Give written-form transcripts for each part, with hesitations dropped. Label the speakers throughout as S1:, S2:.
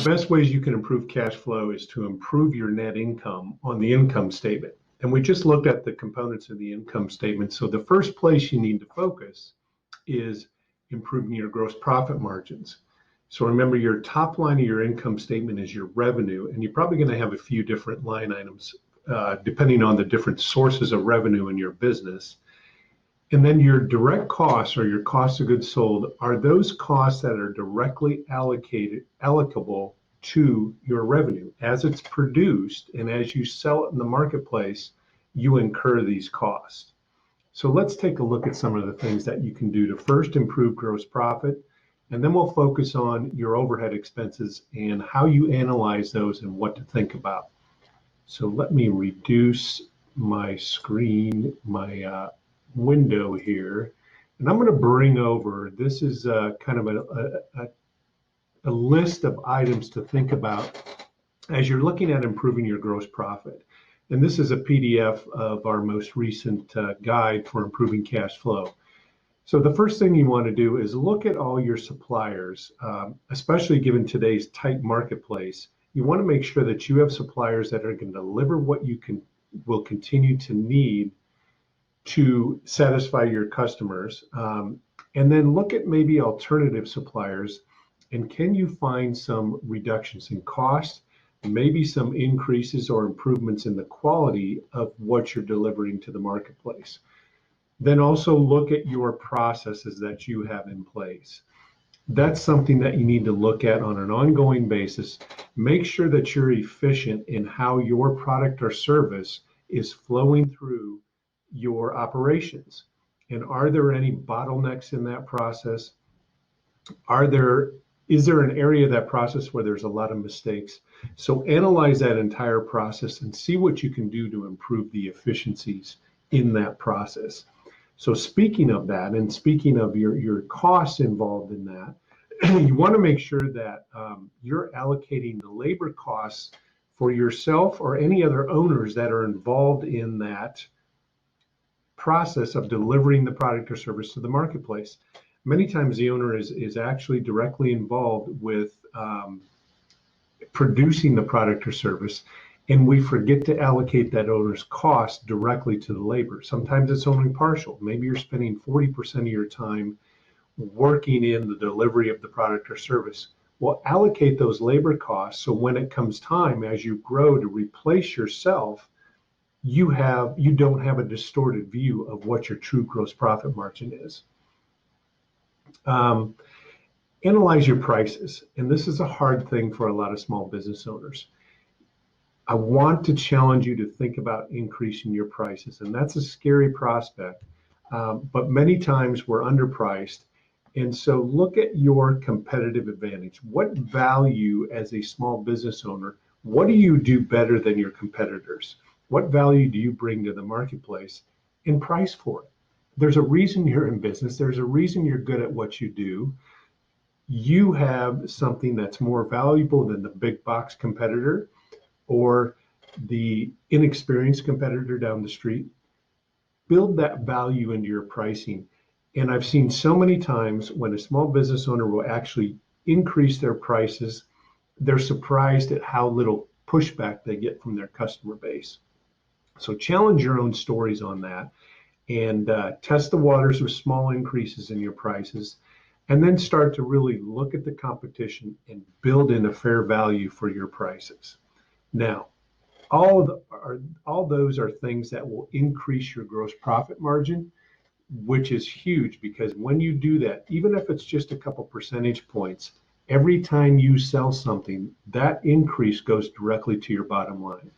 S1: the best ways you can improve cash flow is to improve your net income on the income statement. And we just looked at the components of the income statement. So the first place you need to focus is improving your gross profit margins. So remember, your top line of your income statement is your revenue, and you're probably going to have a few different line items depending on the different sources of revenue in your business. And then your direct costs, or your cost of goods sold, are those costs that are directly allocable to your revenue. As it's produced and as you sell it in the marketplace, you incur these costs. So let's take a look at some of the things that you can do to first improve gross profit, and then we'll focus on your overhead expenses and how you analyze those and what to think about. So let me reduce my screen, my window here, and I'm going to bring over, this is kind of a list of items to think about as you're looking at improving your gross profit. And this is a PDF of our most recent guide for improving cash flow. So the first thing you want to do is look at all your suppliers, especially given today's tight marketplace. You want to make sure that you have suppliers that are going to deliver what you will continue to need to satisfy your customers. And then look at maybe alternative suppliers, and can you find some reductions in cost, maybe some increases or improvements in the quality of what you're delivering to the marketplace. Then also look at your processes that you have in place. That's something that you need to look at on an ongoing basis. Make sure that you're efficient in how your product or service is flowing through your operations. And are there any bottlenecks in that process? Is there an area of that process where there's a lot of mistakes? So analyze that entire process and see what you can do to improve the efficiencies in that process. So speaking of that, and speaking of your costs involved in that, you want to make sure that you're allocating the labor costs for yourself or any other owners that are involved in that process of delivering the product or service to the marketplace. Many times the owner is actually directly involved with producing the product or service, and we forget to allocate that owner's cost directly to the labor. Sometimes it's only partial. Maybe you're spending 40% of your time working in the delivery of the product or service. Well, allocate those labor costs so when it comes time, as you grow, to replace yourself, you don't have a distorted view of what your true gross profit margin is. Analyze your prices, and this is a hard thing for a lot of small business owners. I want to challenge you to think about increasing your prices, and that's a scary prospect, but many times we're underpriced. And so look at your competitive advantage. What value as a small business owner, what do you do better than your competitors? What value do you bring to the marketplace, and price for it? There's a reason you're in business. There's a reason you're good at what you do. You have something that's more valuable than the big box competitor or the inexperienced competitor down the street. Build that value into your pricing. And I've seen so many times when a small business owner will actually increase their prices, they're surprised at how little pushback they get from their customer base. So challenge your own stories on that, and test the waters with small increases in your prices, and then start to really look at the competition and build in a fair value for your prices. Now, all those are things that will increase your gross profit margin, which is huge, because when you do that, even if it's just a couple percentage points, every time you sell something, that increase goes directly to your bottom line.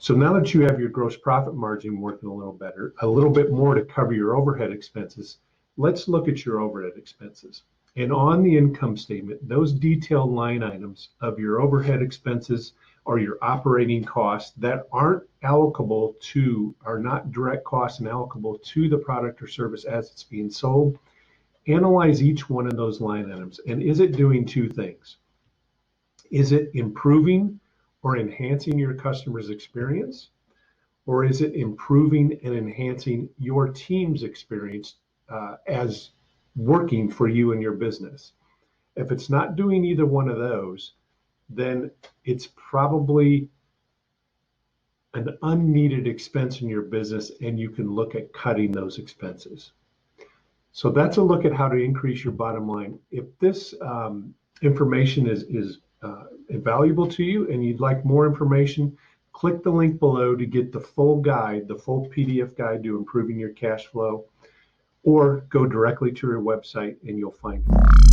S1: So now that you have your gross profit margin working a little better, a little bit more to cover your overhead expenses, let's look at your overhead expenses. And on the income statement, those detailed line items of your overhead expenses or your operating costs that aren't allocable to, are not direct costs and allocable to the product or service as it's being sold, analyze each one of those line items. And is it doing two things? Is it improving or enhancing your customer's experience? Or is it improving and enhancing your team's experience as working for you and your business? If it's not doing either one of those, then it's probably an unneeded expense in your business, and you can look at cutting those expenses. So that's a look at how to increase your bottom line. If this information is valuable to you and you'd like more information, click the link below to get the full guide, the full PDF guide to improving your cash flow, or go directly to your website and you'll find it.